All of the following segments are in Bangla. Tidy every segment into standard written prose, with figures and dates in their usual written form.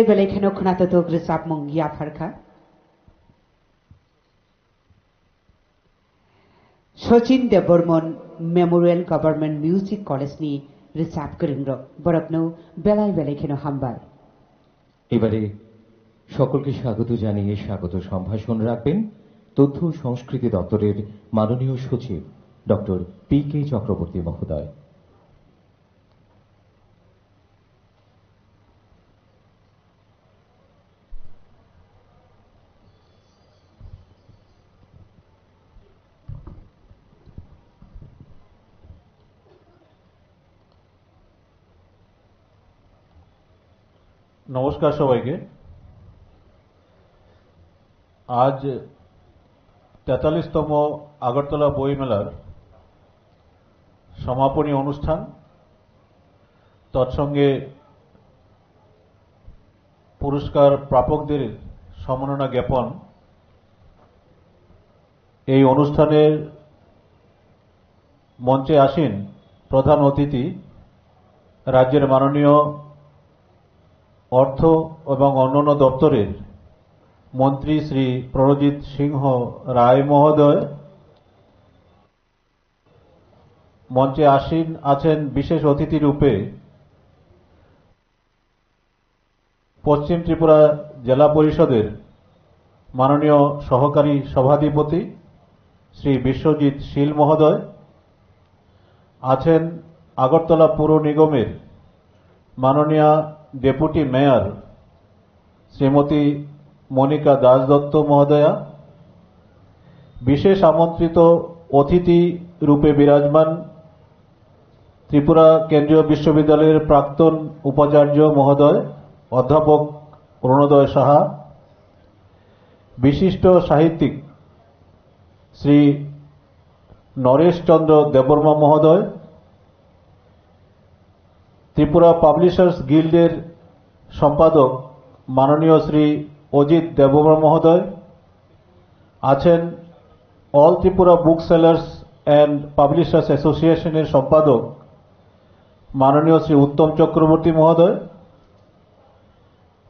बेलायखेनो खोनातोतो ग्रिसाब मंगिया फारखा Sachin Debbarman memorial government music college नि रिसाब करिंग्र बरकनो बेलाय बेलायखेनो हामबाय এবারে সকলকে স্বাগত জানিয়ে স্বাগত সম্ভাষণ রাখবেন তথ্য ও সংস্কৃতি দপ্তরের মাননীয় সচিব ডক্টর পি.কে. চক্রবর্তী মহোদয়। নমস্কার সবাইকে। আজ ৪৩তম আগরতলা বই মেলার সমাপনী অনুষ্ঠান, তৎসঙ্গে পুরস্কার প্রাপকদের সম্মাননা জ্ঞাপন। এই অনুষ্ঠানের মঞ্চে আসীন প্রধান অতিথি রাজ্যের মাননীয় অর্থ এবং অন্যান্য দপ্তরের মন্ত্রী শ্রী প্রণজিৎ সিংহ রায় মহোদয়। মঞ্চে আসীন আছেন বিশেষ অতিথি রূপে পশ্চিম ত্রিপুরা জেলা পরিষদের মাননীয় সহকারী সভাধিপতি শ্রী বিশ্বজিৎ শীল মহোদয়। আছেন আগরতলা পুর নিগমের মাননীয় ডেপুটি মেয়র শ্রীমতী মনিকা দাস দত্ত মহোদয়া। বিশেষ আমন্ত্রিত অতিথি রূপে বিরাজমান ত্রিপুরা কেন্দ্রীয় বিশ্ববিদ্যালয়ের প্রাক্তন উপাচার্য মহোদয় অধ্যাপক অরুণোদয় সাহা। বিশিষ্ট সাহিত্যিক শ্রী নরেশ চন্দ্র দেববর্মা মহোদয়। ত্রিপুরা পাবলিশার্স গিল্ডের সম্পাদক মাননীয় শ্রী অজিত দেববর্মা মহোদয়। আছেন all Tripura book sellers and publishers অ্যাসোসিয়েশনের সম্পাদক মাননীয় শ্রী উত্তম চক্রবর্তী মহোদয়।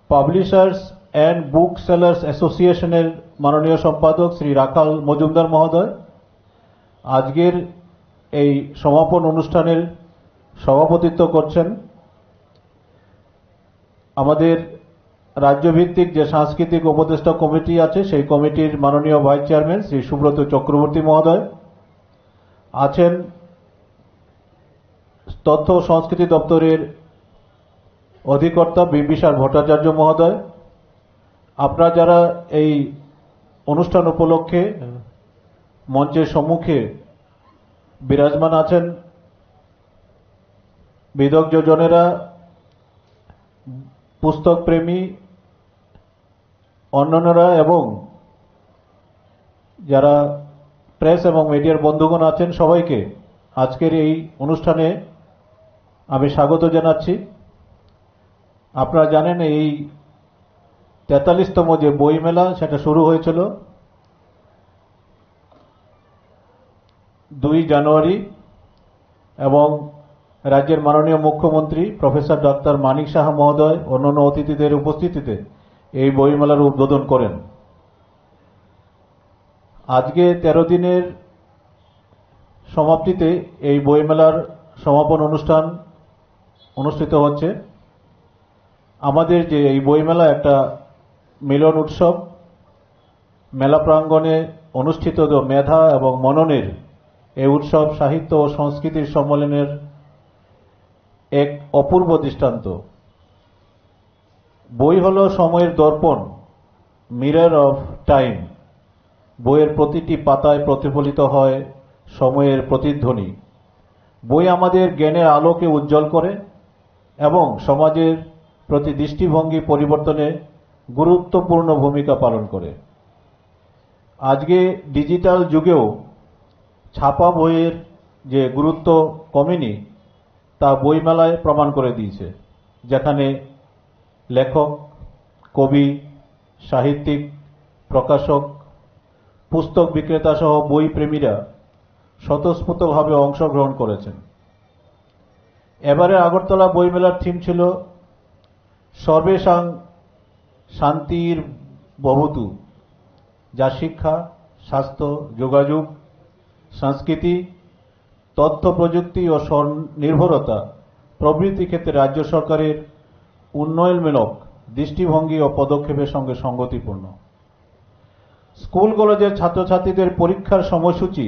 পাবলিশার্স অ্যান্ড বুক সেলার্স অ্যাসোসিয়েশনের মাননীয় সম্পাদক শ্রী রাখাল মজুমদার মহোদয়। আজকের এই সমাপন অনুষ্ঠানের সভাপতিত্ব করছেন আমাদের রাজ্যভিত্তিক যে সাংস্কৃতিক উপদেষ্টা কমিটি আছে সেই কমিটির মাননীয় ভাইস চেয়ারম্যান শ্রী সুব্রত চক্রবর্তী মহোদয়। আছেন তথ্য ও সংস্কৃতি দপ্তরের অধিকর্তা বিম্বিসার ভট্টাচার্য মহোদয়। আপনারা যারা এই অনুষ্ঠান উপলক্ষে মঞ্চের সম্মুখে বিরাজমান আছেন, বিদগ্ধজনেরা, পুস্তক প্রেমী অন্যান্যরা এবং যারা প্রেস এবং মিডিয়ার বন্ধুগণ আছেন, সবাইকে আজকের এই অনুষ্ঠানে আমি স্বাগত জানাচ্ছি। আপনারা জানেন এই ৪৩তম যে বই মেলা সেটা শুরু হয়েছিল ২ জানুয়ারি এবং রাজ্যের মাননীয় মুখ্যমন্ত্রী প্রফেসর ডক্টর মানিক সাহা মহোদয় অন্যান্য অতিথিদের উপস্থিতিতে এই বইমেলার উদ্বোধন করেন। আজকে ১৩ দিনের সমাপ্তিতে এই বইমেলার সমাপন অনুষ্ঠান অনুষ্ঠিত হচ্ছে। আমাদের যে এই বইমেলা একটা মিলন উৎসব, মেলা প্রাঙ্গণে অনুষ্ঠিত মেধা এবং মননের এই উৎসব সাহিত্য ও সংস্কৃতির সম্মেলনের এক অপূর্ব দৃষ্টান্ত। বই হল সময়ের দর্পণ, মিরর অফ টাইম। বইয়ের প্রতিটি পাতায় প্রতিফলিত হয় সময়ের প্রতিধ্বনি। বই আমাদের জ্ঞানের আলোকে উজ্জ্বল করে এবং সমাজের প্রতি দৃষ্টিভঙ্গি পরিবর্তনে গুরুত্বপূর্ণ ভূমিকা পালন করে। আজকে ডিজিটাল যুগেও ছাপা বইয়ের যে গুরুত্ব কমেনি তা বইমেলায় প্রমাণ করে দিয়েছে, যেখানে লেখক, কবি, সাহিত্যিক, প্রকাশক, পুস্তক বিক্রেতা সহ বই প্রেমীরা স্বতঃস্ফূর্তভাবে অংশগ্রহণ করেছেন। এবারে আগরতলা বইমেলার থিম ছিল সর্বেষাং শান্তির বহুতু, যা শিক্ষা, স্বাস্থ্য, যোগাযোগ, সংস্কৃতি, তথ্য প্রযুক্তি ও স্বনির্ভরতা প্রভৃতি ক্ষেত্রে রাজ্য সরকারের উন্নয়নমূলক দৃষ্টিভঙ্গি ও পদক্ষেপের সঙ্গে সঙ্গতিপূর্ণ। স্কুল কলেজের ছাত্রছাত্রীদের পরীক্ষার সময়সূচি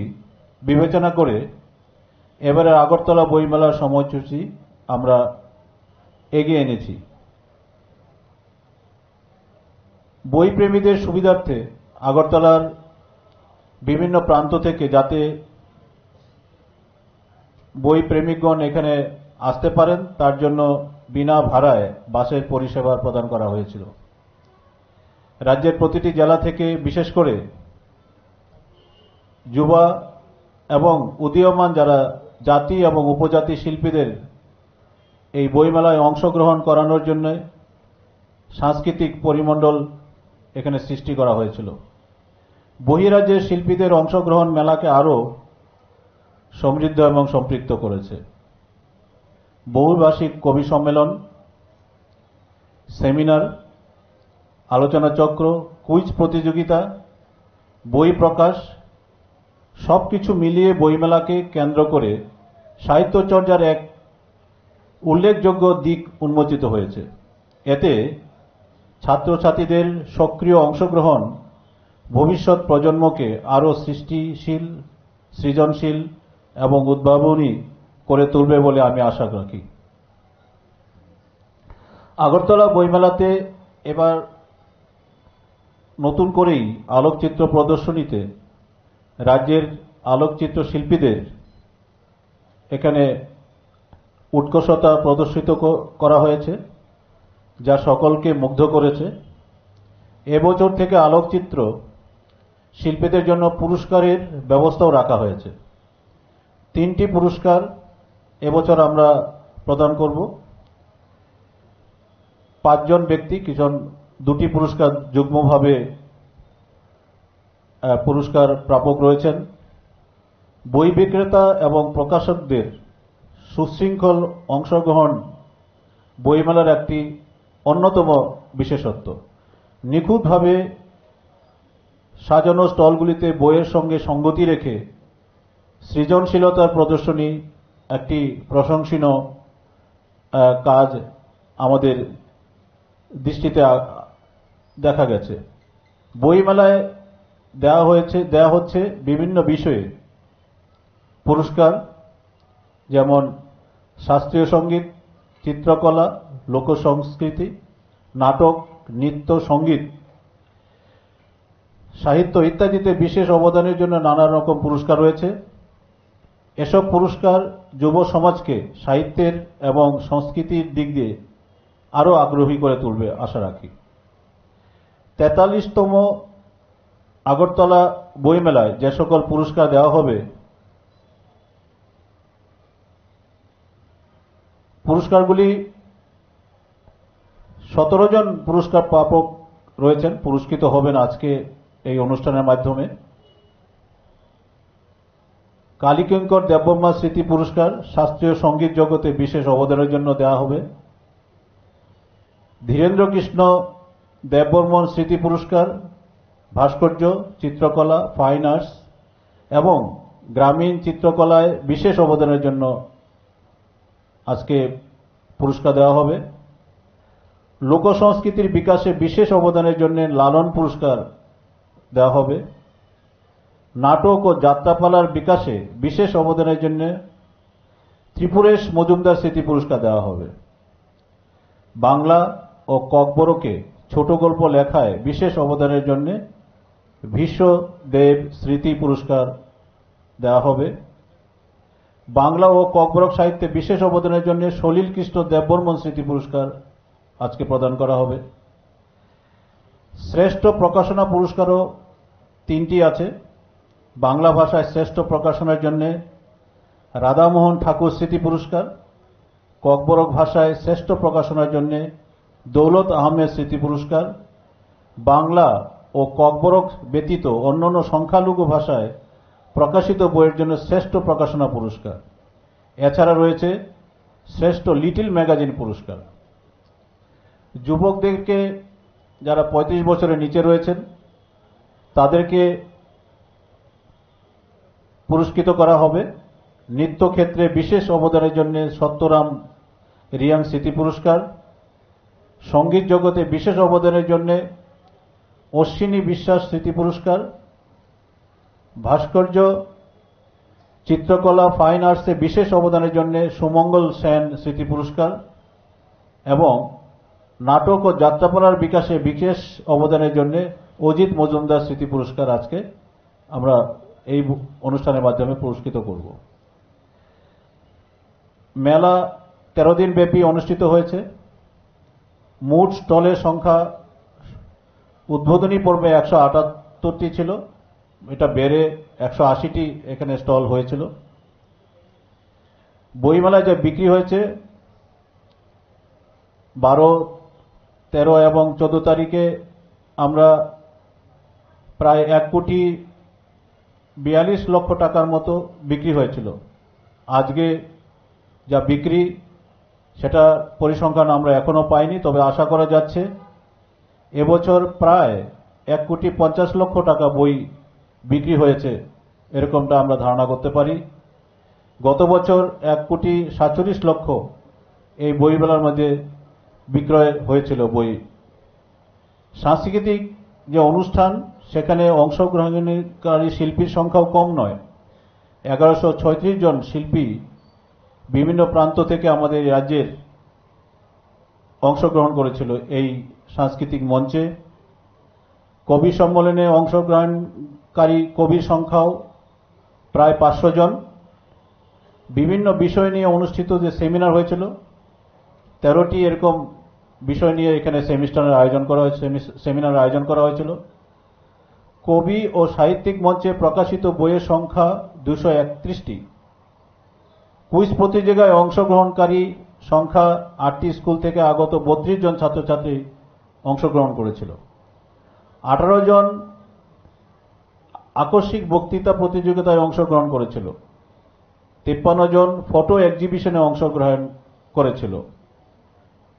বিবেচনা করে এবারে আগরতলা বইমেলার সময়সূচি আমরা এগিয়ে এনেছি। বই প্রেমীদের সুবিধার্থে আগরতলার বিভিন্ন প্রান্ত থেকে যাতে বই প্রেমিকগণ এখানে আসতে পারেন তার জন্য বিনা ভাড়ায় বাসের পরিষেবা প্রদান করা হয়েছিল। রাজ্যের প্রতিটি জেলা থেকে বিশেষ করে যুবা এবং উদীয়মান যারা জাতি এবং উপজাতি শিল্পীদের এই বইমেলায় অংশগ্রহণ করানোর জন্য সাংস্কৃতিক পরিমণ্ডল এখানে সৃষ্টি করা হয়েছিল। বহিরাজ্যের শিল্পীদের অংশগ্রহণ মেলাকে আরও সমৃদ্ধ এবং সম্পৃক্ত করেছে। বহুভাষিক কবি সম্মেলন, সেমিনার, আলোচনা চক্র, কুইজ প্রতিযোগিতা, বই প্রকাশ সবকিছু মিলিয়ে বইমেলাকে কেন্দ্র করে সাহিত্যচর্যার এক উল্লেখযোগ্য দিক উন্মোচিত হয়েছে। এতে ছাত্রছাত্রীদের সক্রিয় অংশগ্রহণ ভবিষ্যৎ প্রজন্মকে আরও সৃষ্টিশীল, সৃজনশীল এবং উদ্ভাবনী করে তুলবে বলে আমি আশা রাখি। আগরতলা বইমেলাতে এবার নতুন করেই আলোকচিত্র প্রদর্শনীতে রাজ্যের আলোকচিত্র শিল্পীদের এখানে উৎকর্ষতা প্রদর্শিত করা হয়েছে, যা সকলকে মুগ্ধ করেছে। এবছর থেকে আলোকচিত্র শিল্পীদের জন্য পুরস্কারের ব্যবস্থাও রাখা হয়েছে। 3টি পুরস্কার এবছর আমরা প্রদান করব। 5 জন ব্যক্তি, কিছু 2টি পুরস্কার যুগ্মভাবে পুরস্কার প্রাপক রয়েছেন। বই বিক্রেতা এবং প্রকাশকদের সুশৃঙ্খল অংশগ্রহণ বইমেলার একটি অন্যতম বিশেষত্ব। নিখুঁতভাবে সাজানো স্টলগুলিতে বইয়ের সঙ্গে সঙ্গতি রেখে সৃজনশীলতার প্রদর্শনী একটি প্রশংসনীয় কাজ আমাদের দৃষ্টিতে দেখা গেছে। বইমেলায় দেয়া হচ্ছে বিভিন্ন বিষয়ে পুরস্কার, যেমন শাস্ত্রীয় সঙ্গীত, চিত্রকলা, লোকসংস্কৃতি, নাটক, নৃত্য, সঙ্গীত, সাহিত্য ইত্যাদিতে বিশেষ অবদানের জন্য নানা রকম পুরস্কার রয়েছে। এসব পুরস্কার যুব সমাজকে সাহিত্যের এবং সংস্কৃতির দিক দিয়ে আরও আগ্রহী করে তুলবে আশা রাখি। 43তম আগরতলা বইমেলায় যে সকল পুরস্কার দেওয়া হবে, পুরস্কারগুলি 17 জন পুরস্কার প্রাপক রয়েছেন, পুরস্কৃত হবেন আজকে এই অনুষ্ঠানের মাধ্যমে। কালীকিঙ্কর দেববর্মা স্মৃতি পুরস্কার শাস্ত্রীয় সঙ্গীত জগতে বিশেষ অবদানের জন্য দেওয়া হবে। ধীরেন্দ্র কৃষ্ণ দেববর্মন স্মৃতি পুরস্কার ভাস্কর্য, চিত্রকলা, ফাইন আর্টস এবং গ্রামীণ চিত্রকলায় বিশেষ অবদানের জন্য আজকে পুরস্কার দেওয়া হবে। লোকসংস্কৃতির বিকাশে বিশেষ অবদানের জন্য লালন পুরস্কার দেওয়া হবে। নাটক ও যাত্রাপালার বিকাশে বিশেষ অবদানের জন্য ত্রিপুরেশ মজুমদার স্মৃতি পুরস্কার দেওয়া হবে। বাংলা ও ককবরকে ছোট গল্প লেখায় বিশেষ অবদানের জন্য ভীষ্মদেব স্মৃতি পুরস্কার দেওয়া হবে। বাংলা ও ককবরক সাহিত্যে বিশেষ অবদানের জন্য সলিল কৃষ্ণ দেববর্মন স্মৃতি পুরস্কার আজকে প্রদান করা হবে। শ্রেষ্ঠ প্রকাশনা পুরস্কারও 3টি আছে। বাংলা ভাষায় শ্রেষ্ঠ প্রকাশনার জন্য রাধামোহন ঠাকুর স্মৃতি পুরস্কার, ককবরক ভাষায় শ্রেষ্ঠ প্রকাশনার জন্য দৌলত আহমেদ স্মৃতি পুরস্কার, বাংলা ও ককবরক ব্যতীত অন্যান্য সংখ্যালঘু ভাষায় প্রকাশিত বইয়ের জন্য শ্রেষ্ঠ প্রকাশনা পুরস্কার। এছাড়া রয়েছে শ্রেষ্ঠ লিটল ম্যাগাজিন পুরস্কার। যুবকদেরকে যারা 35 বছরের নিচে রয়েছেন তাদেরকে পুরস্কৃত করা হবে। নৃত্য ক্ষেত্রে বিশেষ অবদানের জন্য সত্যরাম রিয়াং স্মৃতি পুরস্কার, সঙ্গীত জগতে বিশেষ অবদানের জন্য অশ্বিনী বিশ্বাস স্মৃতি পুরস্কার, ভাস্কর্য চিত্রকলা ফাইন আর্টসে বিশেষ অবদানের জন্য সুমঙ্গল সেন স্মৃতি পুরস্কার এবং নাটক ও যাত্রাপালার বিকাশে বিশেষ অবদানের জন্য অজিত মজুমদার স্মৃতি পুরস্কার আজকে আমরা এই অনুষ্ঠানের মাধ্যমে পুরস্কৃত করব। মেলা 13 দিন ব্যাপী অনুষ্ঠিত হয়েছে। মোট স্টলের সংখ্যা উদ্বোধনী পর্বে 178টি ছিল, এটা বেড়ে 180টি এখানে স্টল হয়েছিল। বইমেলায় যা বিক্রি হয়েছে 12, 13 এবং 14 তারিখে আমরা প্রায় 1,42 লক্ষ টাকার মতো বিক্রি হয়েছিল। আজকে যা বিক্রি সেটা পরিসংখ্যান আমরা এখনো পাইনি, তবে আশা করা যাচ্ছে এবছর প্রায় 1,50 লক্ষ টাকা বই বিক্রি হয়েছে, এরকমটা আমরা ধারণা করতে পারি। গত বছর 1,47 লক্ষ এই বইমেলার মধ্যে বিক্রয় হয়েছিল বই। সাংস্কৃতিক যে অনুষ্ঠান সেখানে অংশগ্রহণকারী শিল্পীর সংখ্যাও কম নয়। 1136 জন শিল্পী বিভিন্ন প্রান্ত থেকে আমাদের রাজ্যের অংশগ্রহণ করেছিল এই সাংস্কৃতিক মঞ্চে। কবি সম্মেলনে অংশগ্রহণকারী কবির সংখ্যাও প্রায় 500 জন। বিভিন্ন বিষয় নিয়ে অনুষ্ঠিত যে সেমিনার হয়েছিল 13টি এরকম বিষয় নিয়ে এখানে সেমিনার আয়োজন করা হয়েছিল। কবি ও সাহিত্যিক মঞ্চে প্রকাশিত বইয়ের সংখ্যা 231টি। কুইজ প্রতিযোগিতায় অংশগ্রহণকারী সংখ্যা 8টি স্কুল থেকে আগত 32 জন ছাত্রছাত্রী অংশগ্রহণ করেছিল। 18 জন আকস্মিক বক্তৃতা প্রতিযোগিতায় অংশগ্রহণ করেছিল। 53 জন ফটো এক্সিবিশনে অংশগ্রহণ করেছিল।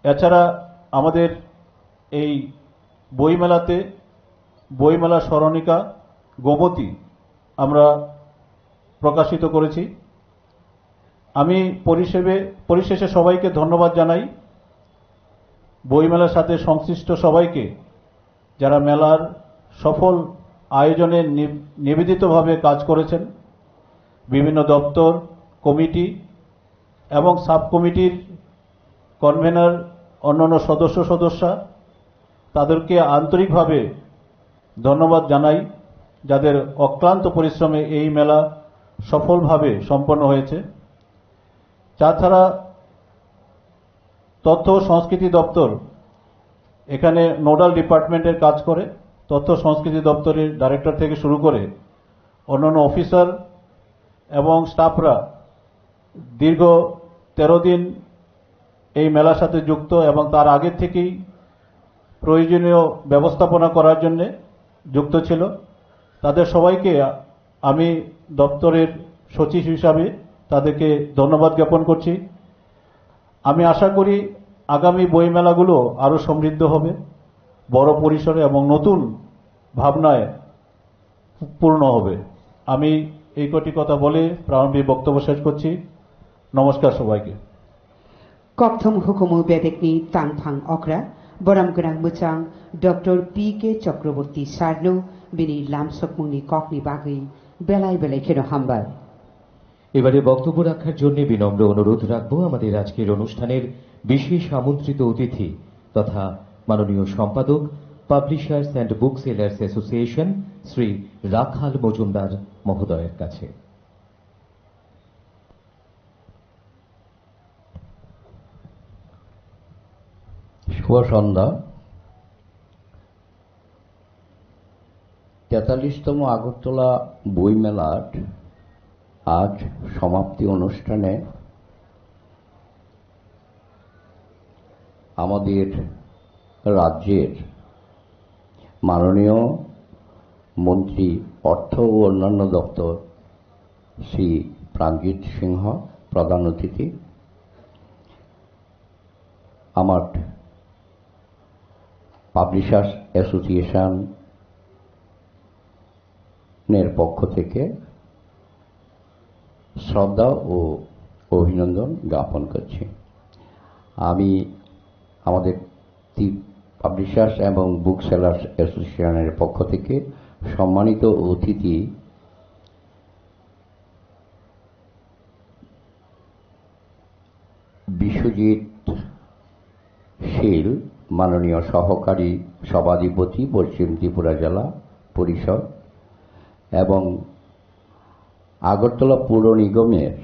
এছাড়া আমাদের এই বইমেলাতে বইমেলা স্মরণিকা গোমতী আমরা প্রকাশিত করেছি। আমি পরিশেষে সবাইকে ধন্যবাদ জানাই, বইমেলার সাথে সংশ্লিষ্ট সবাইকে যারা মেলার সফল আয়োজনে নিবেদিতভাবে কাজ করেছেন। বিভিন্ন দপ্তর, কমিটি এবং সাব কমিটির কনভেনার, অন্যান্য সদস্যা তাদেরকে আন্তরিকভাবে ধন্যবাদ জানাই, যাদের অক্লান্ত পরিশ্রমে এই মেলা সফলভাবে সম্পন্ন হয়েছে। তাছাড়া তথ্য ও সংস্কৃতি দপ্তর এখানে নোডাল ডিপার্টমেন্টের কাজ করে। তথ্য সংস্কৃতি দপ্তরের ডাইরেক্টর থেকে শুরু করে অন্যান্য অফিসার এবং স্টাফরা দীর্ঘ 13 দিন এই মেলার সাথে যুক্ত এবং তার আগের থেকেই প্রয়োজনীয় ব্যবস্থাপনা করার জন্য যুক্ত ছিল। তাদের সবাইকে আমি দপ্তরের সচিব হিসাবে তাদেরকে ধন্যবাদ জ্ঞাপন করছি। আমি আশা করি আগামী বইমেলাগুলো আরো সমৃদ্ধ হবে, বড় পরিসরে এবং নতুন ভাবনায় পূর্ণ হবে। আমি এই কটি কথা বলে প্রারম্ভিক বক্তব্য শেষ করছি। নমস্কার সবাইকে। ককথম হুকুমু বেদেকনি তাংফাং অকরা বরাম গ্রাং মুচাং ডক্টর পি.কে. চক্রবর্তী সারনো বিনি লামসকমুংনি ককনি বাগৈ বেলায় বেলায় খেনো হামবাই। এবারে বক্তব্য রাখার জন্য বিনম্র অনুরোধ রাখবো আমাদের আজকের অনুষ্ঠানের বিশেষ আমন্ত্রিত অতিথি তথা মাননীয় সম্পাদক, publishers and book sellers association Shri Rakhal Majumdar মহোদয়ের কাছে। শুভ সন্ধ্যা। 43তম আগরতলা বইমেলার আজ সমাপ্তি অনুষ্ঠানে আমাদের রাজ্যের মাননীয় মন্ত্রী অর্থ ও অন্যান্য দপ্তর শ্রী প্রাণজিৎ সিংহ প্রধান অতিথি, আমার পাবলিশার্স অ্যাসোসিয়েশনের পক্ষ থেকে শ্রদ্ধা ও অভিনন্দন জ্ঞাপন করছি। আমি আমাদের পাবলিশার্স এবং বুক সেলার্স অ্যাসোসিয়েশনের পক্ষ থেকে সম্মানিত অতিথি বিশ্বজিৎ শীল, মাননীয় সহকারী সভাধিপতি পশ্চিম ত্রিপুরা জেলা পরিষদ, এবং আগরতলা পৌর নিগমের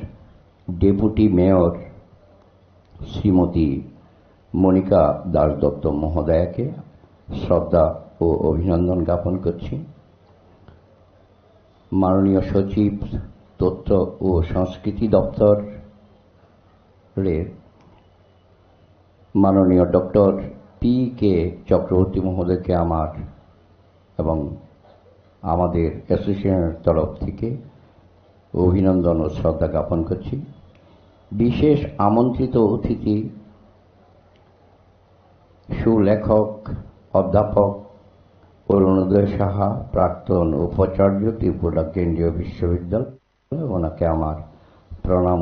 ডেপুটি মেয়র শ্রীমতী মনিকা দাস দত্ত মহোদয়াকে শ্রদ্ধা ও অভিনন্দন জ্ঞাপন করছি। মাননীয় সচিব তথ্য ও সংস্কৃতি দপ্তরের মাননীয় ডক্টর পি.কে. চক্রবর্তী মহোদয়কে আমার এবং আমাদের অ্যাসোসিয়েশনের তরফ থেকে অভিনন্দন ও শ্রদ্ধা জ্ঞাপন করছি। বিশেষ আমন্ত্রিত অতিথি সুলেখক অধ্যাপক অরুণোদয় সাহা, প্রাক্তন উপাচার্য ত্রিপুরা কেন্দ্রীয় বিশ্ববিদ্যালয়, ওনাকে আমার প্রণাম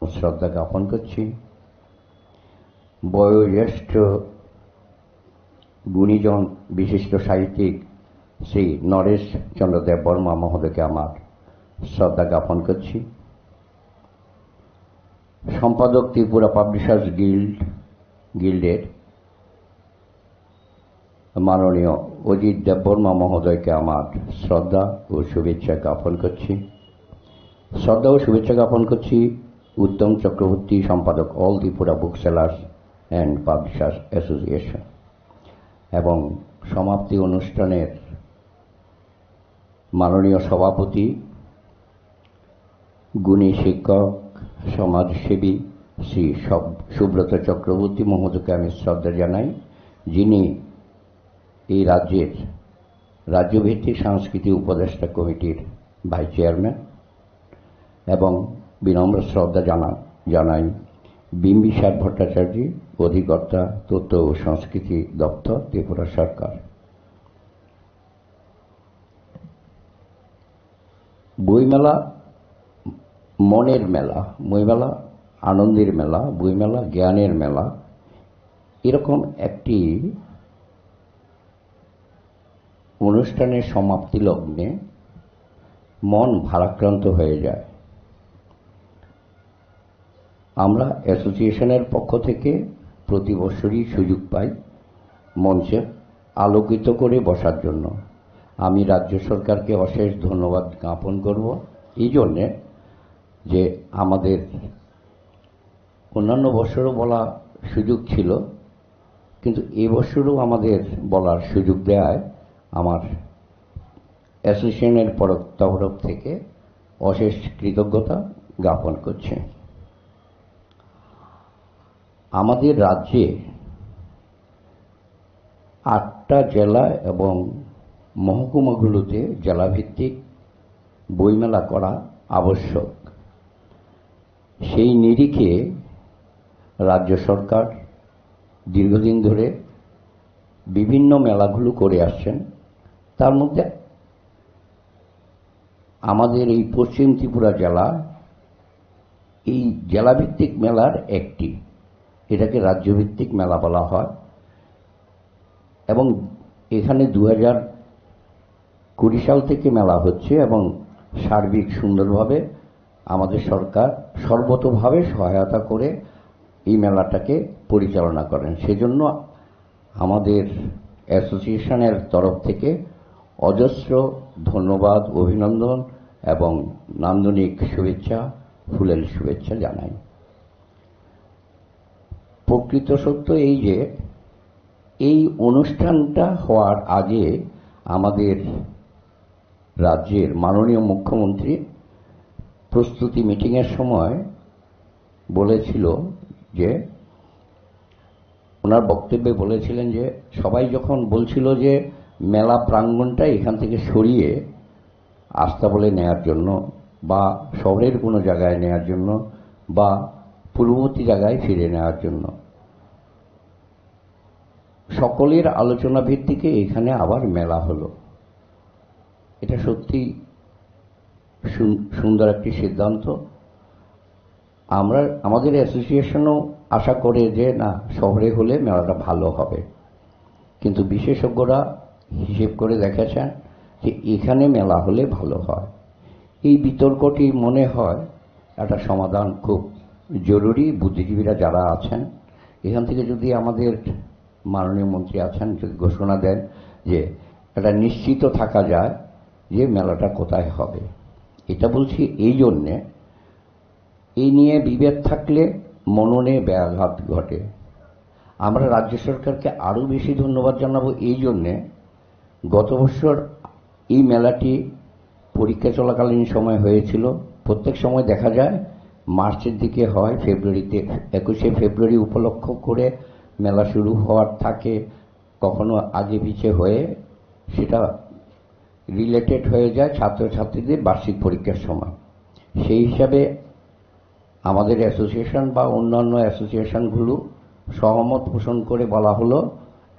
শ্রদ্ধা জ্ঞাপন করছি। বয়োজ্যেষ্ঠ গুণীজন বিশিষ্ট সাহিত্যিক শ্রী নরেশ চন্দ্র দেব বর্মা মহোদয়কে আমার শ্রদ্ধা জ্ঞাপন করছি। সম্পাদক ত্রিপুরা পাবলিশার্স গিল্ডের মাননীয় অজিত দেববর্মা মহোদয়কে আমার শ্রদ্ধা ও শুভেচ্ছা জ্ঞাপন করছি। শ্রদ্ধা ও শুভেচ্ছা জ্ঞাপন করছি উত্তম চক্রবর্তী, সম্পাদক all Tripura book sellers and publishers association, এবং সমাপ্তি অনুষ্ঠানের মাননীয় সভাপতি গুণী শিক্ষক সমাজসেবী শ্রী সুব্রত চক্রবর্তী মহোদয়কে আমি শ্রদ্ধা জানাই, যিনি এই রাজ্যের রাজ্যভিত্তিক সাংস্কৃতিক উপদেষ্টা কমিটির ভাইস চেয়ারম্যান, এবং বিনম্র শ্রদ্ধা জানাই বিম্বিসার ভট্টাচার্য, অধিকর্তা তথ্য ও সংস্কৃতি দপ্তর, ত্রিপুরা সরকার। বইমেলা মনের মেলা, বইমেলা আনন্দের মেলা, বইমেলা জ্ঞানের মেলা, এরকম একটি অনুষ্ঠানের সমাপ্তি লগ্নে মন ভারাক্রান্ত হয়ে যায়। আমরা অ্যাসোসিয়েশনের পক্ষ থেকে প্রতি বছরই সুযোগ পাই মঞ্চে আলোকিত করে বসার জন্য। আমি রাজ্য সরকারকে অশেষ ধন্যবাদ জ্ঞাপন করব এই জন্যে যে আমাদের অন্যান্য বছরও বলা সুযোগ ছিল, কিন্তু এবছরও আমাদের বলার সুযোগ দেওয়ায় আমার অ্যাসোসিয়েশনের তরফ থেকে অশেষ কৃতজ্ঞতা জ্ঞাপন করছি। আমাদের রাজ্যে 8টা জেলা এবং মহকুমাগুলোতে জেলাভিত্তিক বইমেলা করা আবশ্যক। সেই নিরিখে রাজ্য সরকার দীর্ঘদিন ধরে বিভিন্ন মেলাগুলো করে আসছেন। তার মধ্যে আমাদের এই পশ্চিম ত্রিপুরা জেলা এই জেলাভিত্তিক মেলার একটি, এটাকে রাজ্যভিত্তিক মেলা বলা হয়, এবং এখানে 2020 সাল থেকে মেলা হচ্ছে, এবং সার্বিক সুন্দরভাবে আমাদের সরকার সর্বতোভাবে সহায়তা করে এই মেলাটাকে পরিচালনা করেন। সেজন্য আমাদের অ্যাসোসিয়েশনের তরফ থেকে অজস্র ধন্যবাদ, অভিনন্দন এবং নান্দনিক শুভেচ্ছা, ফুলেল শুভেচ্ছা জানাই। প্রকৃত সত্য এই যে এই অনুষ্ঠানটা হওয়ার আগে আমাদের রাজ্যের মাননীয় মুখ্যমন্ত্রী প্রস্তুতি মিটিংয়ের সময় বলেছিল যে, ওনার বক্তব্যে বলেছিলেন যে সবাই যখন বলছিল যে মেলা প্রাঙ্গণটা এখান থেকে সরিয়ে আস্তাবলে নেয়ার জন্য বা শহরের কোনো জায়গায় নেওয়ার জন্য বা পূর্ববর্তী জায়গায় ফিরে নেওয়ার জন্য। সকলের আলোচনা ভিত্তিকে এখানে আবার মেলা হলো। এটা সত্যি সুন্দর একটি সিদ্ধান্ত। আমাদের অ্যাসোসিয়েশনও আশা করে যে না, শহরে হলে মেলাটা ভালো হবে, কিন্তু বিশেষজ্ঞরা হিসেব করে দেখেছেন যে এখানে মেলা হলে ভালো হয়। এই বিতর্কটি মনে হয় একটা সমাধান খুব জরুরি। বুদ্ধিজীবীরা যারা আছেন এখান থেকে যদি আমাদের মাননীয় মন্ত্রী আছেন যদি ঘোষণা দেন যে এটা নিশ্চিত থাকা যায় যে মেলাটা কোথায় হবে। এটা বলছি এই জন্যে, এই নিয়ে বিভেদ থাকলে মননে ব্যাঘাত ঘটে। আমরা রাজ্য সরকারকে আরও বেশি ধন্যবাদ জানাবো এই জন্যে, গত বছর এই মেলাটি পরীক্ষা চলাকালীন সময় হয়েছিল। প্রত্যেক সময় দেখা যায় মার্চের দিকে হয়, ফেব্রুয়ারিতে 21শে ফেব্রুয়ারি উপলক্ষ করে মেলা শুরু হওয়ার থাকে, কখনো আগে পিছে হয়ে সেটা রিলেটেড হয়ে যায় ছাত্রছাত্রীদের বার্ষিক পরীক্ষার সময়। সেই হিসাবে আমাদের অ্যাসোসিয়েশন বা অন্যান্য অ্যাসোসিয়েশনগুলো সহমত পোষণ করে বলা হলো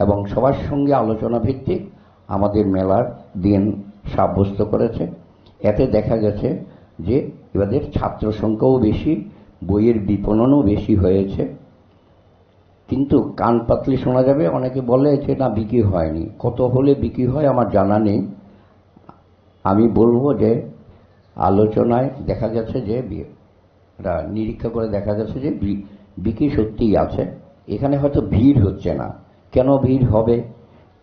এবং সবার সঙ্গে আলোচনা ভিত্তিক আমাদের মেলার দিন সাব্যস্ত করেছে। এতে দেখা গেছে যে এবারের ছাত্র সংখ্যাও বেশি, বইয়ের বিপণনও বেশি হয়েছে। কিন্তু কান পাতলে শোনা যাবে অনেকে বলে যে না, বিক্রি হয়নি। কত হলে বিক্রি হয় আমার জানা নেই। আমি বলবো যে আলোচনায় দেখা গেছে যে নিরীক্ষা করে দেখা গেছে যে বিক্রি সত্যিই আছে। এখানে হয়তো ভিড় হচ্ছে না। কেন ভিড় হবে?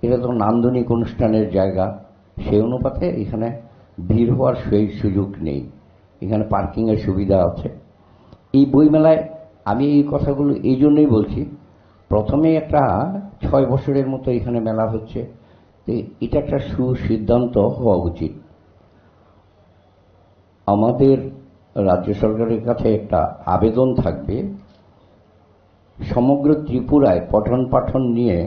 এটা তো নান্দনিক অনুষ্ঠানের জায়গা, সেই অনুপাতে এখানে ভিড় হওয়ার সেই সুযোগ নেই। এখানে পার্কিংয়ের সুবিধা আছে। এই বইমেলায় আমি এই কথাগুলো এই জন্যই বলছি, প্রথমে একটা 6 বছরের মতো এখানে মেলা হচ্ছে, এটা একটা সুসিদ্ধান্ত হওয়া উচিত। আমাদের রাজ্য সরকারের কাছে একটা আবেদন থাকবে, সমগ্র ত্রিপুরায় পঠন পাঠন নিয়ে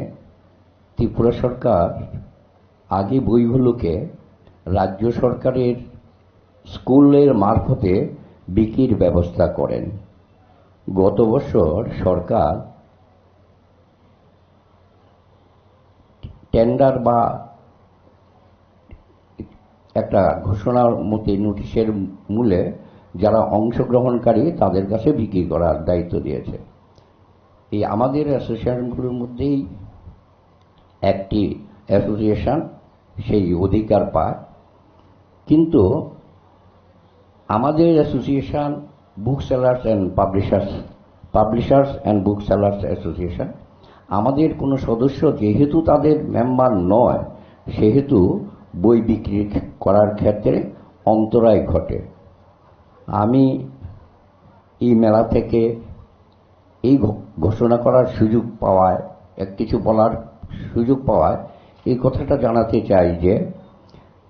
ত্রিপুরা সরকার আগে বইগুলোকে রাজ্য সরকারের স্কুলের মারফতে বিক্রির ব্যবস্থা করেন। গত বছর সরকার টেন্ডার বা একটা ঘোষণার মতে নোটিশের মূলে যারা অংশগ্রহণকারী তাদের কাছে বিক্রি করার দায়িত্ব দিয়েছে। এই আমাদের অ্যাসোসিয়েশনগুলোর মধ্যেই একটি অ্যাসোসিয়েশন সেই অধিকার পায়। কিন্তু আমাদের association book sellers and publishers and book sellers association, আমাদের কোনো সদস্য যেহেতু তাদের মেম্বার নয়, সেহেতু বই বিক্রি করার ক্ষেত্রে অন্তরায় ঘটে। আমি এই মেলা থেকে এই ঘোষণা করার সুযোগ পাওয়ায়, কিছু বলার সুযোগ পাওয়ায় এই কথাটা জানাতে চাই যে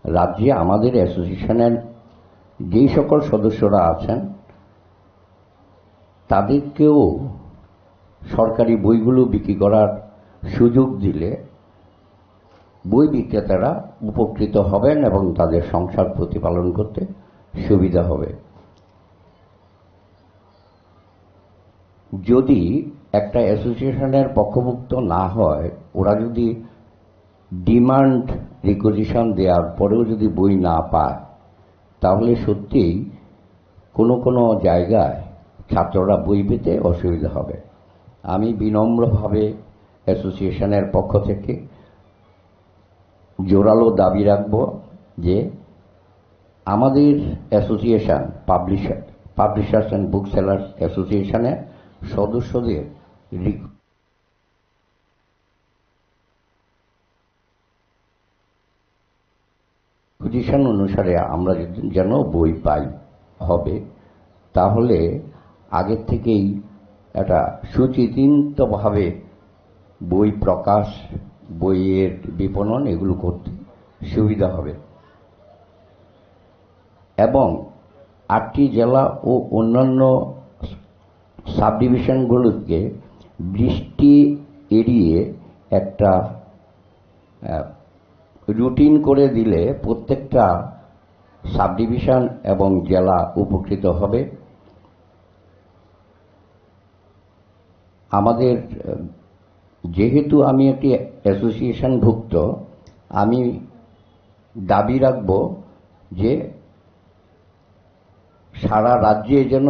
রাজ্যে আমাদের অ্যাসোসিয়েশনের যেই সকল সদস্যরা আছেন তাদেরকেও সরকারি বইগুলো বিক্রি করার সুযোগ দিলে বই বিক্রেতারা উপকৃত হবেন এবং তাদের সংসার প্রতিপালন করতে সুবিধা হবে। যদি একটা অ্যাসোসিয়েশনের পক্ষভুক্ত না হয়, ওরা যদি ডিমান্ড রিকুইজিশন দেওয়ার পরেও যদি বই না পায়, তাহলে সত্যিই কোনো কোনো জায়গায় ছাত্ররা বই পেতে অসুবিধা হবে। আমি বিনম্রভাবে অ্যাসোসিয়েশনের পক্ষ থেকে জোরালো দাবি রাখব যে আমাদের association publishers and book sellers অ্যাসোসিয়েশনের সদস্যদের রিকুইজিশন অনুসারে আমরা যেন বই পাই হবে। তাহলে আগের থেকেই একটা সুচিন্তিতভাবে বই প্রকাশ, বইয়ের বিপণন এগুলো করতে সুবিধা হবে। এবং 8টি জেলা ও অন্যান্য সাব ডিভিশনগুলোকে বৃষ্টি এড়িয়ে একটা রুটিন করে দিলে প্রত্যেকটা সাব ডিভিশন এবং জেলা উপকৃত হবে। আমাদের যেহেতু আমি একটি অ্যাসোসিয়েশনভুক্ত, আমি দাবি রাখব যে সারা রাজ্যে যেন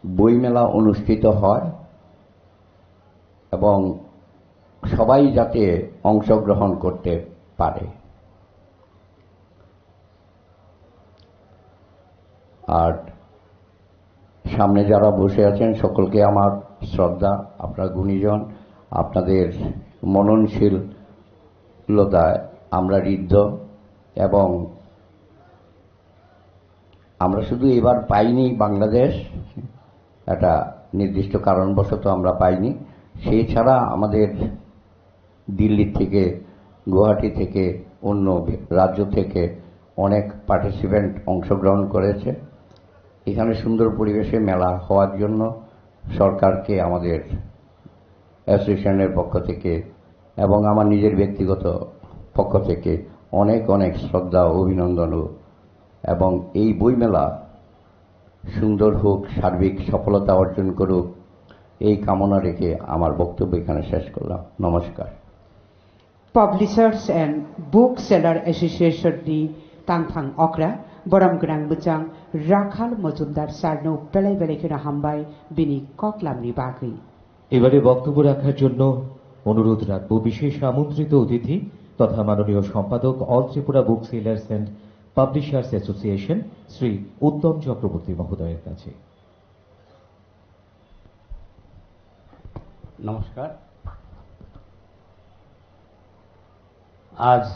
বইমেলা অনুষ্ঠিত হয় এবং সবাই যাতে অংশগ্রহণ করতে পারে। আর সামনে যারা বসে আছেন সকলকে আমার শ্রদ্ধা, আপনার গুণীজন, আপনাদের মননশীলতায় আমরা ঋদ্ধ এবং আমরা শুধু এবার পাইনি বাংলাদেশ, একটা নির্দিষ্ট কারণবশত আমরা পাইনি, সেই ছাড়া আমাদের দিল্লি থেকে, গুয়াহাটি থেকে, অন্য রাজ্য থেকে অনেক পার্টিসিপেন্ট অংশগ্রহণ করেছে। এখানে সুন্দর পরিবেশে মেলা হওয়ার জন্য সরকারকে আমাদের অ্যাসোসিয়েশনের পক্ষ থেকে এবং আমার নিজের ব্যক্তিগত পক্ষ থেকে অনেক অনেক শ্রদ্ধা ও অভিনন্দন, এবং এই বইমেলা সুন্দর হোক, সার্বিক সফলতা অর্জন করুক, এই কামনা রেখে আমার বক্তব্য এখানে শেষ করলাম। নমস্কার। Publishers and Bookseller Association ni Tangthang Okra Boram Grang Bujang Rakhal Mojumdar Sarno Belai Belai Kena Hambai Bini Koklamni Bagui। এবারে বক্তব্য রাখার জন্য অনুরোধ রাখব বিশেষ আমন্ত্রিত অতিথি তথা মাননীয় সম্পাদক all Tripura book sellers and publishers association Shri Uttam Chakraborty মহোদয়ের কাছে। নমস্কার। আজ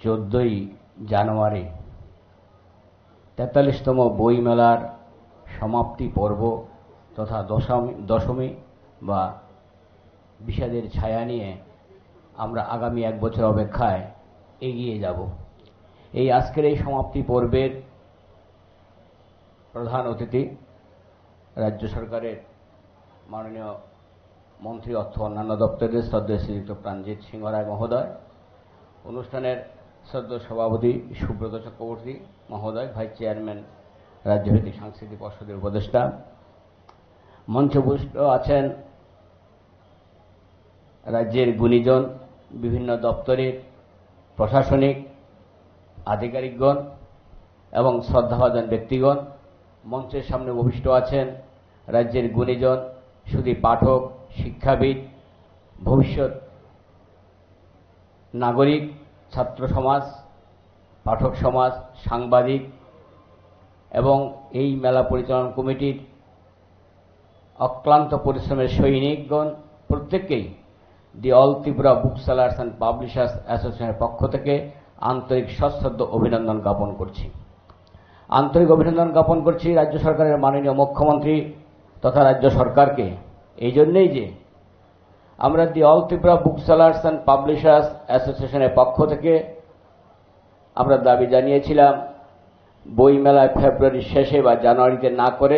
14ই জানুয়ারি 43তম বইমেলার সমাপ্তি পর্ব তথা দশমী বা বিষাদের ছায়া নিয়ে আমরা আগামী এক বছর অপেক্ষায় এগিয়ে যাব। এই আজকের এই সমাপ্তি পর্বের প্রধান অতিথি রাজ্য সরকারের মাননীয় মন্ত্রী অর্থ অন্যান্য দপ্তরের শ্রদ্ধেয় শ্রীযুক্ত প্রাণজিৎ সিংহ রায় মহোদয়, অনুষ্ঠানের শ্রদ্ধেয় সভাপতি সুব্রত চক্রবর্তী মহোদয়, ভাইস চেয়ারম্যান রাজ্যভিত্তিক সাংস্কৃতিক পর্ষদের উপদেষ্টা, মঞ্চপুষ্ট আছেন রাজ্যের গুণীজন, বিভিন্ন দপ্তরের প্রশাসনিক আধিকারিকগণ এবং শ্রদ্ধাভাজন ব্যক্তিগণ। মঞ্চের সামনে উপবিষ্ট আছেন রাজ্যের গুণীজন, শুধু পাঠক, শিক্ষাবিদ, ভবিষ্যৎ নাগরিক, ছাত্র সমাজ, পাঠক সমাজ, সাংবাদিক এবং এই মেলা পরিচালনা কমিটির অক্লান্ত পরিশ্রমের সৈনিকগণ প্রত্যেককেই the all Tripura book sellers and publishers অ্যাসোসিয়েশনের পক্ষ থেকে আন্তরিক সশ্রদ্ধ অভিনন্দন জ্ঞাপন করছি। আন্তরিক অভিনন্দন জ্ঞাপন করছি রাজ্য সরকারের মাননীয় মুখ্যমন্ত্রী তথা রাজ্য সরকারকে এই জন্যই যে আমরা the all Tripura book sellers and publishers অ্যাসোসিয়েশনের পক্ষ থেকে আমরা দাবি জানিয়েছিলাম বইমেলায় ফেব্রুয়ারির শেষে বা জানুয়ারিতে না করে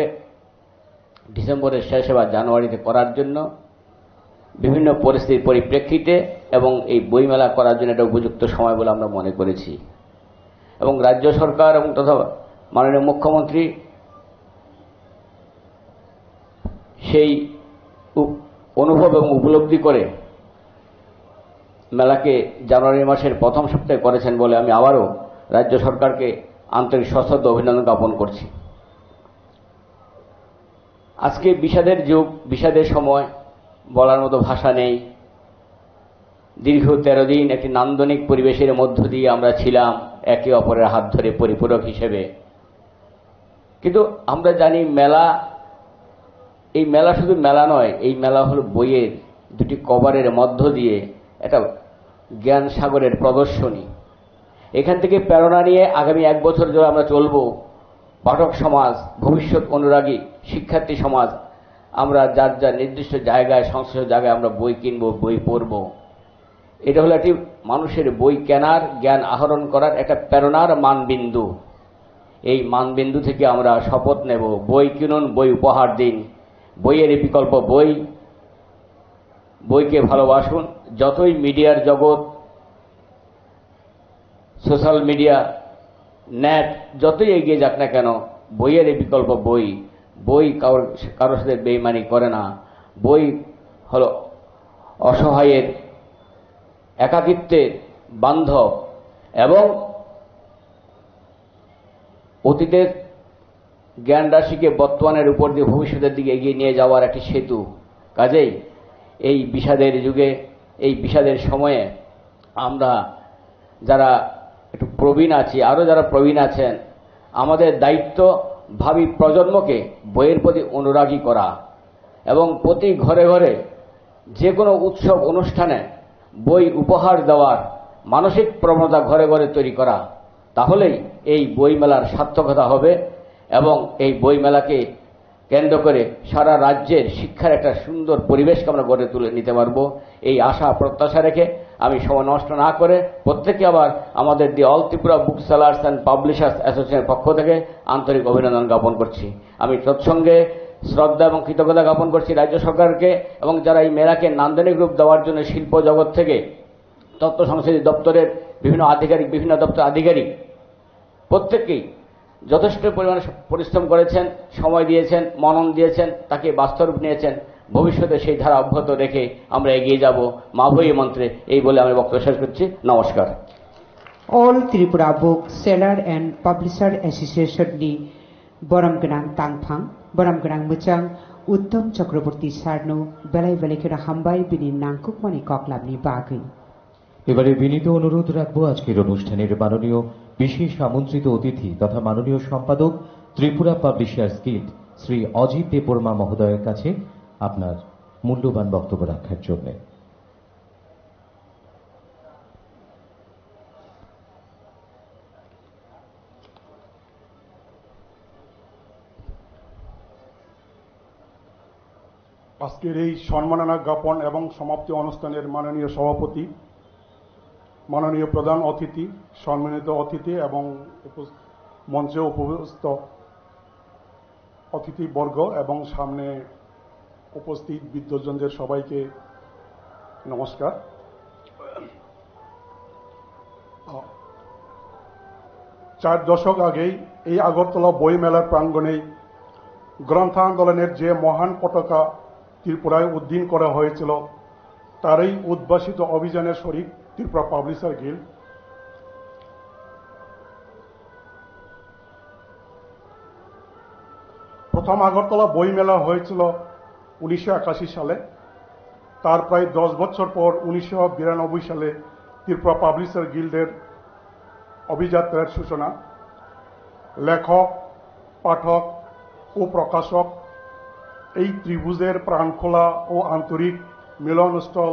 ডিসেম্বরের শেষে বা জানুয়ারিতে করার জন্য বিভিন্ন পরিস্থিতির পরিপ্রেক্ষিতে, এবং এই বইমেলা করার জন্য এটা উপযুক্ত সময় বলে আমরা মনে করেছি। এবং রাজ্য সরকার এবং তথা মাননীয় মুখ্যমন্ত্রী সেই অনুভব এবং উপলব্ধি করে মেলাকে জানুয়ারি মাসের প্রথম সপ্তাহে করেছেন বলে আমি আবারও রাজ্য সরকারকে আন্তরিক সশ্রদ্ধ অভিনন্দন জ্ঞাপন করছি। আজকে বিষাদের যুগ, বিষাদের সময়, বলার মতো ভাষা নেই। দীর্ঘ 13 দিন একটি নান্দনিক পরিবেশের মধ্য দিয়ে আমরা ছিলাম একে অপরের হাত ধরে পরিপূরক হিসেবে। কিন্তু আমরা জানি এই মেলা শুধু মেলা নয়, এই মেলা হল বইয়ের দুটি কভারের মধ্য দিয়ে একটা জ্ঞান সাগরের প্রদর্শনী। এখান থেকে প্রেরণা নিয়ে আগামী এক বছর ধরে আমরা চলব। পাঠক সমাজ, ভবিষ্যৎ অনুরাগী শিক্ষার্থী সমাজ, আমরা যার যার নির্দিষ্ট জায়গায়, সংশ্লিষ্ট জায়গায় আমরা বই কিনব, বই পড়ব। এটা হলো একটি মানুষের বই কেনার, জ্ঞান আহরণ করার একটা প্রেরণার মানবিন্দু। এই মানবিন্দু থেকে আমরা শপথ নেব, বই কিনুন, বই উপহার দিন, বইয়ের বিকল্প বই, বইকে ভালোবাসুন। যতই মিডিয়ার জগৎ, সোশ্যাল মিডিয়া, নেট যতই এগিয়ে যাক না কেন, বইয়ের এই বিকল্প বই কারোর সাথে বেইমানি করে না। বই হলো অসহায়ের, একাকিত্বের বান্ধব এবং অতীতের জ্ঞান রাশিকে বর্তমানের উপর দিয়ে ভবিষ্যতের দিকে এগিয়ে নিয়ে যাওয়ার একটি সেতু। কাজেই এই বিষাদের যুগে, এই বিষাদের সময়ে আমরা যারা একটু প্রবীণ আছি, আরও যারা প্রবীণ আছেন, আমাদের দায়িত্ব ভাবি প্রজন্মকে বইয়ের প্রতি অনুরাগী করা এবং প্রতি ঘরে ঘরে যে কোনো উৎসব অনুষ্ঠানে বই উপহার দেওয়ার মানসিক প্রবণতা ঘরে ঘরে তৈরি করা। তাহলেই এই বইমেলার সার্থকতা হবে এবং এই বইমেলাকে কেন্দ্র করে সারা রাজ্যের শিক্ষার একটা সুন্দর পরিবেশকে আমরা গড়ে তুলে নিতে পারব। এই আশা প্রত্যাশা রেখে আমি সময় নষ্ট না করে প্রত্যেককে আবার আমাদের the all Tripura book sellers and publishers অ্যাসোসিয়েশনের পক্ষ থেকে আন্তরিক অভিনন্দন জ্ঞাপন করছি। আমি তৎসঙ্গে শ্রদ্ধা এবং কৃতজ্ঞতা জ্ঞাপন করছি রাজ্য সরকারকে এবং যারা এই মেলাকে নান্দনিক রূপ দেওয়ার জন্য শিল্প জগৎ থেকে তথ্য সংস্কৃতি দপ্তরের বিভিন্ন আধিকারিক, বিভিন্ন দপ্তর আধিকারিক প্রত্যেককেই যথেষ্ট পরিমাণে পরিশ্রম করেছেন, সময় দিয়েছেন, মনন দিয়েছেন, তাকে বাস্তব নিয়েছেন। ভবিষ্যতে সেই ধারা অব্যাহত রেখে আমরা এগিয়ে যাব মা বই মন্ত্রে, এই বলে আমি বক্তব্য শেষ করছি। নমস্কার। All Tripura book seller and publisher association नि बरम गोनां तांगफां बरम गोनां मोजां उत्तम चक्रवर्ती सारनो बेलाय बेलायखेरा हामबाय बिनि नांकुकमानि कक्लाबनि बागै। এবারে বিনীত অনুরোধ রাখবো আজকের অনুষ্ঠানের মাননীয় বিশেষ আমন্ত্রিত অতিথি তথা মাননীয় সম্পাদক ত্রিপুরা পাবলিশার্স গিল্ড শ্রী অজিত দেববর্মা মহোদয়ের কাছে আপনার মূল্যবান বক্তব্য রাখার জন্য। আজকের এই সম্মাননা জ্ঞাপন এবং সমাপ্তি অনুষ্ঠানের মাননীয় সভাপতি, মাননীয় প্রধান অতিথি, সম্মানিত অতিথি এবং মঞ্চে উপস্থিত অতিথিবর্গ এবং সামনে উপস্থিত বিদ্বজ্জনদের সবাইকে নমস্কার। 4 দশক আগেই এই আগরতলা বই মেলার প্রাঙ্গণে গ্রন্থ আন্দোলনের যে মহান পতাকা ত্রিপুরায় উদ্দিন করা হয়েছিল, তারই উদ্ভাসিত অভিযানের শরিক ত্রিপুরা পাবলিশার গিল্ড। প্রথম আগরতলা বই মেলা হয়েছিল 1981 সালে। তার প্রায় 10 বছর পর 1992 সালে ত্রিপুরা পাবলিশার গিল্ডের অভিযাত্রার সূচনা। লেখক, পাঠক ও প্রকাশক এই ত্রিভুজের প্রাণখোলা ও আন্তরিক মিলনস্থল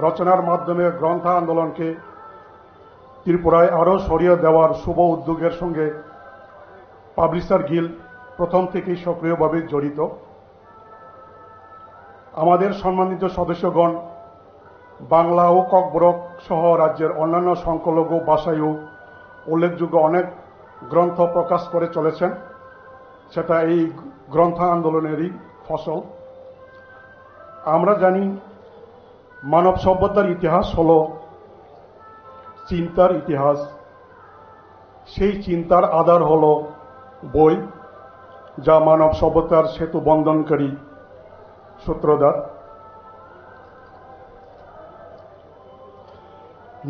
রচনার মাধ্যমে গ্রন্থ আন্দোলনকে ত্রিপুরায় আরও ছড়িয়ে দেওয়ার শুভ উদ্যোগের সঙ্গে পাবলিশার গিল্ড প্রথম থেকেই সক্রিয়ভাবে জড়িত। আমাদের সম্মানিত সদস্যগণ বাংলা ও ককবরক সহ রাজ্যের অন্যান্য সংখ্যালঘু ভাষায়ও উল্লেখযোগ্য অনেক গ্রন্থ প্রকাশ করে চলেছেন। সেটা এই গ্রন্থ আন্দোলনেরই ফসল। আমরা জানি মানব সভ্যতার ইতিহাস হল চিন্তার ইতিহাস। সেই চিন্তার আধার হল বই, যা মানব সভ্যতার সেতু বন্ধনকারী সূত্রধার।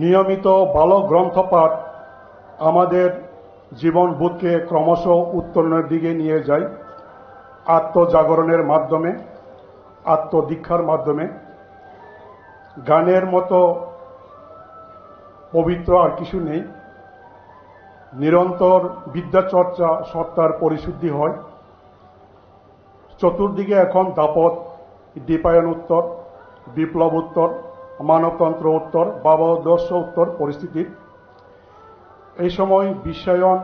নিয়মিত ভালো গ্রন্থপাঠ আমাদের জীবনবোধকে ক্রমশ উত্তরণের দিকে নিয়ে যায়। আত্মজাগরণের মাধ্যমে, আত্মদীক্ষার মাধ্যমে। গানের মতো পবিত্র আর কিছু নেই। নিরন্তর বিদ্যাচর্চা সত্তার পরিশুদ্ধি হয়। চতুর্দিকে এখন দাপট, দীপায়ন উত্তর, বিপ্লব উত্তর, মানবতন্ত্র উত্তর, ভাবাদর্শ উত্তর পরিস্থিতির। এই সময় বিশ্বায়ন,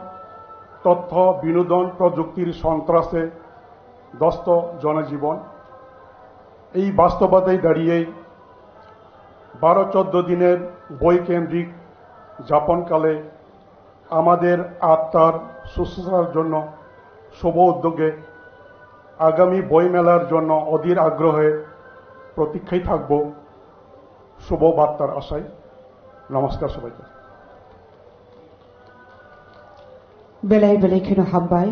তথ্য, বিনোদন, প্রযুক্তির সন্ত্রাসে দস্ত জনজীবন। এই বাস্তবতায় দাঁড়িয়েই 12-14 দিনের বইকেন্দ্রিক যাপনকালে আমাদের আত্মার সুস্থতার জন্য শুভ উদ্যোগে আগামী বইমেলার জন্য অধীর আগ্রহে প্রতীক্ষায় থাকব শুভ বার্তার আশায়। নমস্কার সবাইকে। বেলায় বেলায় খেনো হাম্বায়